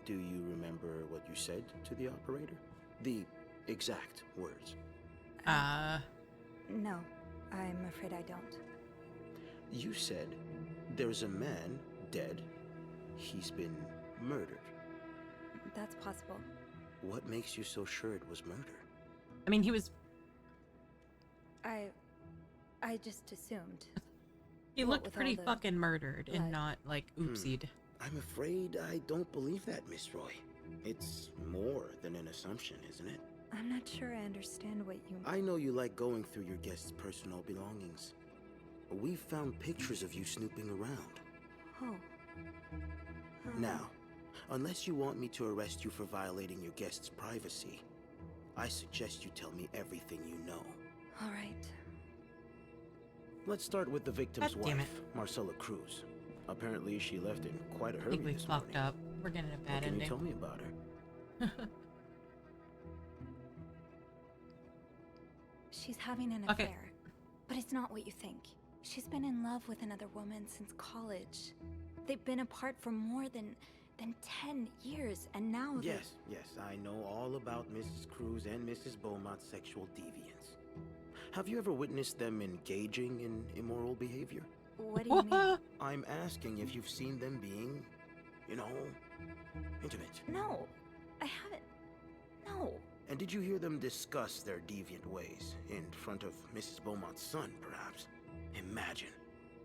Do you remember what you said to the operator? The exact words. No, I'm afraid I don't. You said, there's a man dead. He's been murdered. That's possible. What makes you so sure it was murder? I mean, he was... I just assumed. He What looked with pretty all the fucking murdered and blood. not like oopsied. I'm afraid I don't believe that, Miss Roy. It's more than an assumption, isn't it? I'm not sure I understand what you. I know you like going through your guests' personal belongings. We found pictures of you snooping around. Oh. Now, unless you want me to arrest you for violating your guests' privacy, I suggest you tell me everything you know. All right. Let's start with the victim's God damn wife, Marcella Cruz. Apparently, she left in quite a I hurry think we this fucked morning. up. We're getting a What bad can you ending. tell me about her? She's having an Okay. affair. But it's not what you think. She's been in love with another woman since college. They've been apart for more than 10 years, and now Yes, I know all about Mrs. Cruz and Mrs. Beaumont's sexual deviance. Have you ever witnessed them engaging in immoral behavior? What do you mean? I'm asking if you've seen them being, intimate. No, I haven't. No. And did you hear them discuss their deviant ways in front of Mrs. Beaumont's son, perhaps? Imagine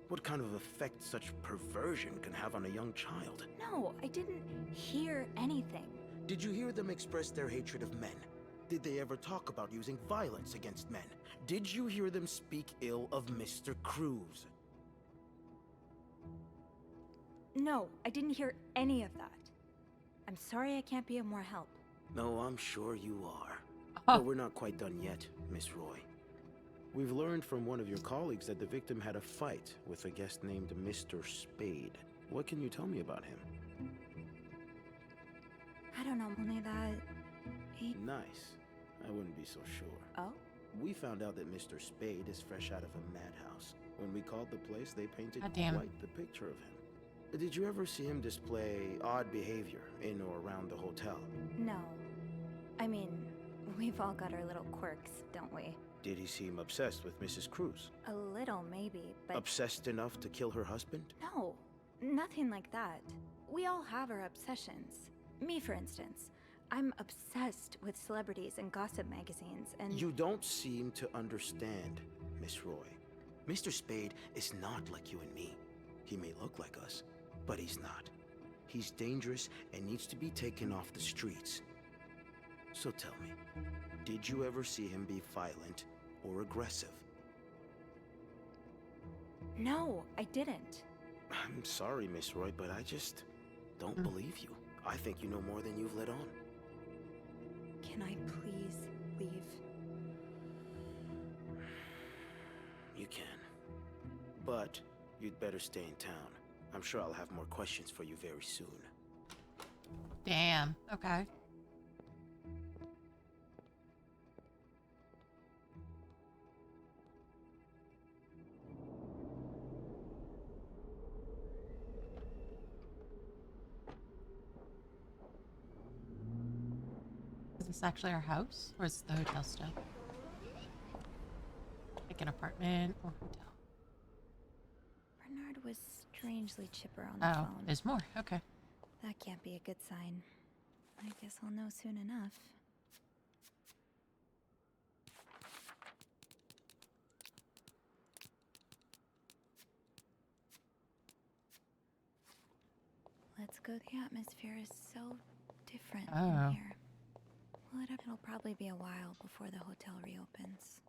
what kind of effect such perversion can have on a young child. No, I didn't hear anything. Did you hear them express their hatred of men? Did they ever talk about using violence against men? Did you hear them speak ill of Mr. Cruz? No, I didn't hear any of that. I'm sorry I can't be of more help. No, I'm sure you are. Oh. But we're not quite done yet, Miss Roy. We've learned from one of your colleagues that the victim had a fight with a guest named Mr. Spade. What can you tell me about him? I don't know, only that he. Nice. I wouldn't be so sure. Oh? We found out that Mr. Spade is fresh out of a madhouse. When we called the place, they painted God damn. quite the picture of him. Did you ever see him display odd behavior in or around the hotel? No. I mean, we've all got our little quirks, don't we? Did he seem obsessed with Mrs. Cruz? A little, maybe, but. Obsessed enough to kill her husband? No, nothing like that. We all have our obsessions. Me, for instance. I'm obsessed with celebrities and gossip magazines, and. You don't seem to understand, Miss Roy. Mr. Spade is not like you and me. He may look like us, but he's not. He's dangerous and needs to be taken off the streets. So tell me, did you ever see him be violent or aggressive? No, I didn't. I'm sorry, Miss Roy, but I just don't believe you. I think you know more than you've let on. Can I please leave? You can. But you'd better stay in town. I'm sure I'll have more questions for you very soon. Damn. Okay. Is this actually our house? Or is it the hotel still? Like an apartment or hotel? Bernard was strangely chipper on the Oh, phone. there's more. Okay. That can't be a good sign. I guess I'll know soon enough. Let's go. The atmosphere is so different Oh. in here. Well, it'll probably be a while before the hotel reopens.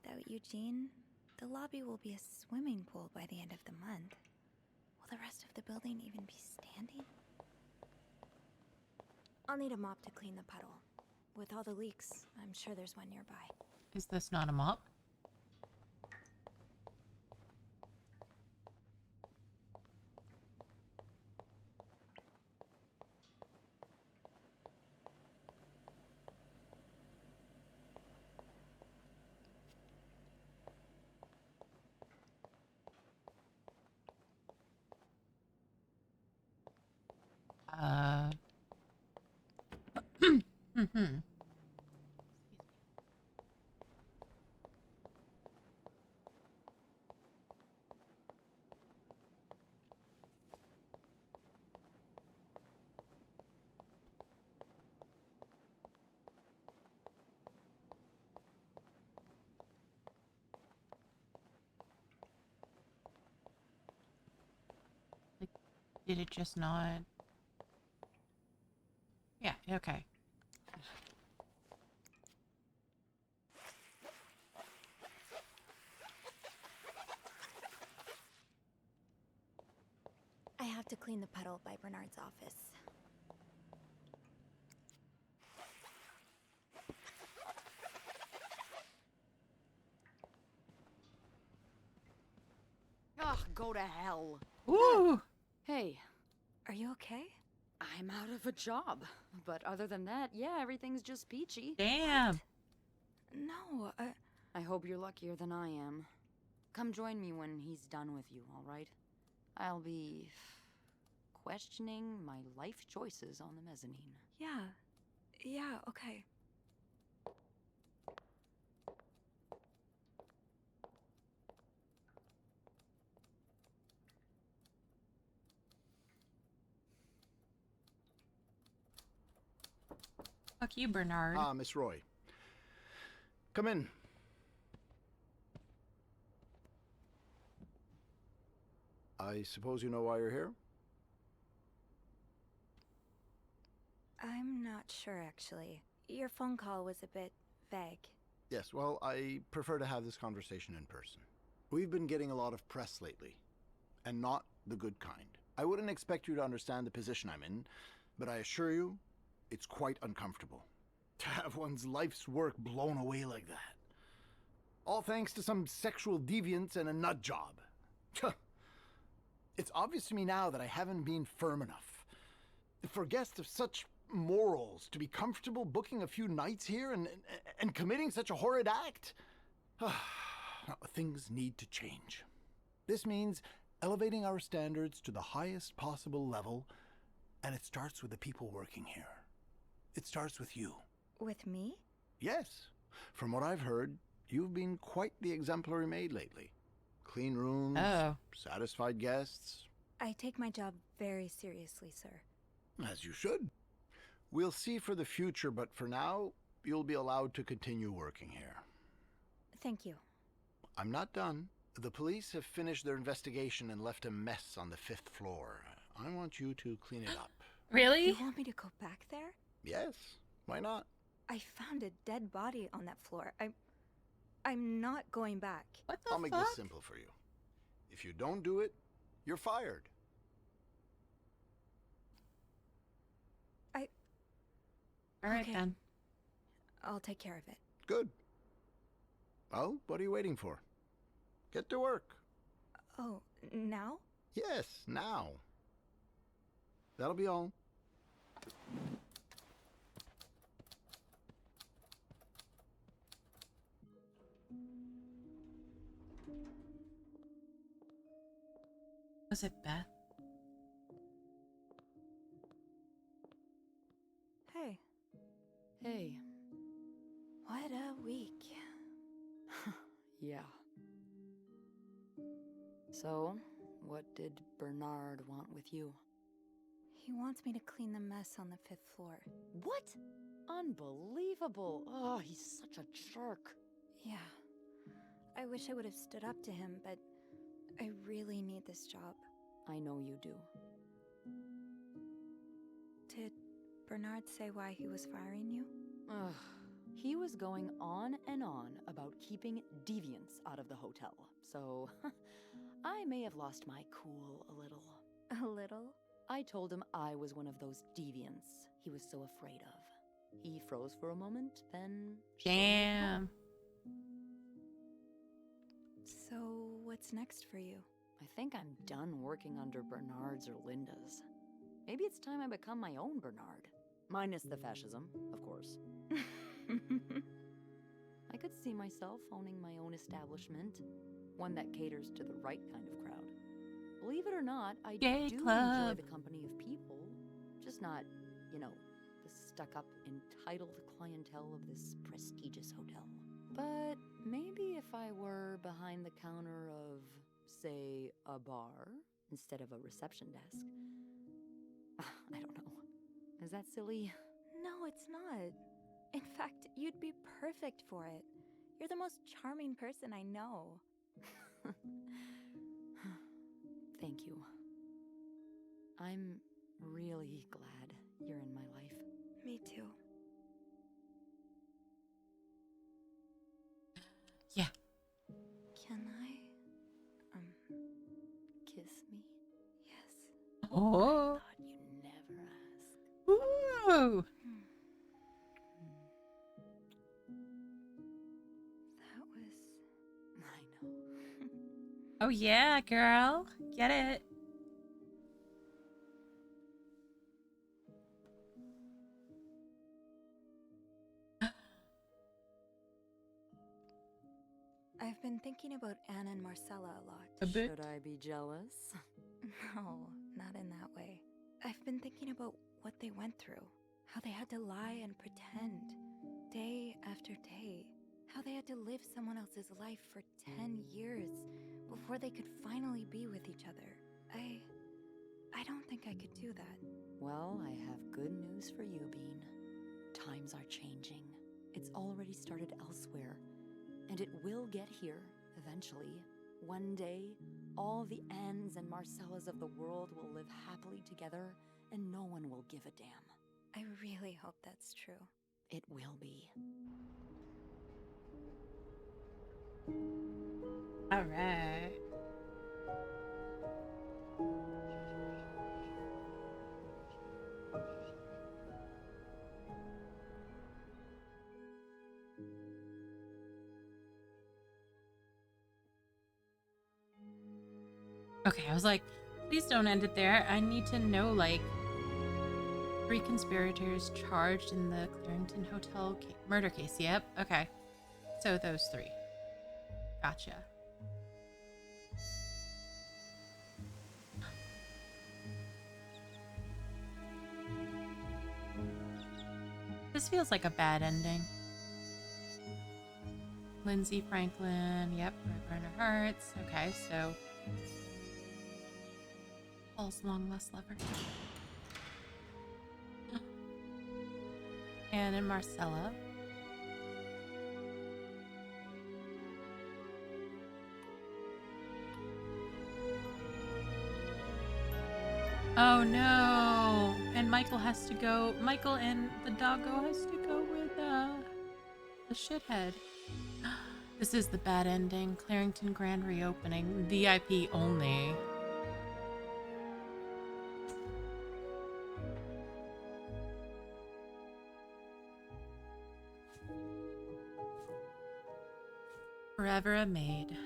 Without Eugene, the lobby will be a swimming pool by the end of the month. Will the rest of the building even be standing? I'll need a mop to clean the puddle. With all the leaks, I'm sure there's one nearby. Is this not a mop? Mm-hmm. Did it just not? Yeah, okay. I have to clean the puddle by Bernard's office. Ugh, go to hell. Ooh! Hey, Are you okay? I'm out of a job. But other than that, yeah, everything's just peachy. Damn! No, I hope you're luckier than I am. Come join me when he's done with you, all right? I'll be questioning my life choices on the mezzanine. yeah, okay. Fuck you, Bernard. Ah, Miss Roy. Come in. I suppose you know why you're here? I'm not sure, actually. Your phone call was a bit vague. Yes, well, I prefer to have this conversation in person. We've been getting a lot of press lately, and not the good kind. I wouldn't expect you to understand the position I'm in, but I assure you, it's quite uncomfortable. To have one's life's work blown away like that. All thanks to some sexual deviance and a nut job. It's obvious to me now that I haven't been firm enough. For guests of such morals to be comfortable booking a few nights here and committing such a horrid act. Things need to change. This means elevating our standards to the highest possible level, and it starts with the people working here. It starts with you. With me? Yes. From what I've heard, you've been quite the exemplary maid lately. Clean rooms, Oh. satisfied guests. I take my job very seriously, sir. As you should. We'll see for the future, but for now, you'll be allowed to continue working here. Thank you. I'm not done. The police have finished their investigation and left a mess on the 5th floor. I want you to clean it up. Really? You want me to go back there? Yes, why not? I found a dead body on that floor. I'm not going back. What the I'll make fuck? this simple for you. If you don't do it, you're fired. All right, Okay. then. I'll take care of it. Good. Well, what are you waiting for? Get to work. Oh, now? Yes, now. That'll be all. Was it Beth? Hey, Hey. what a week. Yeah. So, what did Bernard want with you? He wants me to clean the mess on the 5th floor. What? Unbelievable. Oh, he's such a jerk. Yeah. I wish I would have stood up to him, but I really need this job. I know you do. Did Bernard say why he was firing you? Ugh. He was going on and on about keeping deviants out of the hotel, so I may have lost my cool a little. A little? I told him I was one of those deviants he was so afraid of. He froze for a moment, then... showed me Damn. So, what's next for you? I think I'm done working under Bernard's or Linda's. Maybe it's time I become my own Bernard. Minus the fascism, of course. I could see myself owning my own establishment, one that caters to the right kind of crowd. Believe it or not, I Gay do enjoy club. the company of people, just not, you know, the stuck-up, entitled clientele of this prestigious hotel. But maybe if I were behind the counter of, say, a bar instead of a reception desk. I don't know. Is that silly? No, it's not. In fact, you'd be perfect for it. You're the most charming person I know. Thank you. I'm really glad you're in my life. Me too. Yeah. Can I, kiss me? Yes. Oh. Thought you'd never ask. Ooh. That was. I know. Oh yeah, girl. Get it. I've been thinking about Anna and Marcella a lot. A bit. Should I be jealous? No, not in that way. I've been thinking about what they went through. How they had to lie and pretend, day after day. How they had to live someone else's life for 10 years before they could finally be with each other. I don't think I could do that. Well, I have good news for you, Bean. Times are changing. It's already started elsewhere. And it will get here, eventually. One day, all the Annes and Marcellas of the world will live happily together, and no one will give a damn. I really hope that's true. It will be. All right. Okay, I was like, please don't end it there. I need to know, like, 3 conspirators charged in the Clarington Hotel murder case. Yep, okay. So those 3. Gotcha. This feels like a bad ending. Lindsay Franklin, yep, Werner Hertz. Okay, so Paul's long lost lover. Anne and Marcella. Oh no! And Michael has to go. Michael and the doggo has to go with the shithead. This is the bad ending. Clarington Grand reopening. VIP only. Forever a maid.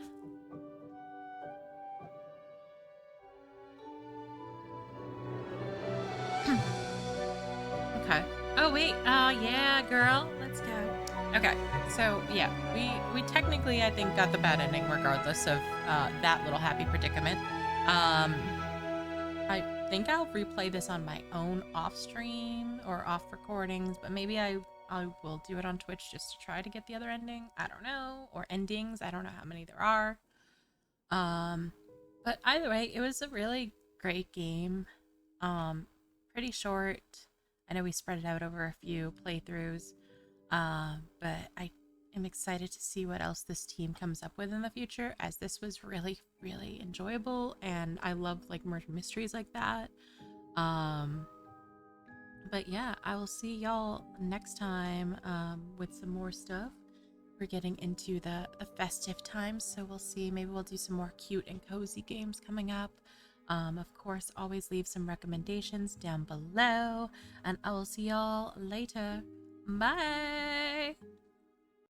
Okay. Oh wait. Yeah, girl. Let's go. Okay. So yeah, we technically I think got the bad ending regardless of that little happy predicament. I think I'll replay this on my own off stream or off recordings, but maybe I will do it on Twitch just to try to get the other ending. I don't know. Or endings. I don't know how many there are. But either way, it was a really great game. Pretty short. I know we spread it out over a few playthroughs. But I am excited to see what else this team comes up with in the future, as this was really, really enjoyable, and I love like murder mysteries like that. But yeah, I will see y'all next time with some more stuff. We're getting into the festive times, so we'll see. Maybe we'll do some more cute and cozy games coming up. Of course, always leave some recommendations down below, and I will see y'all later. Bye!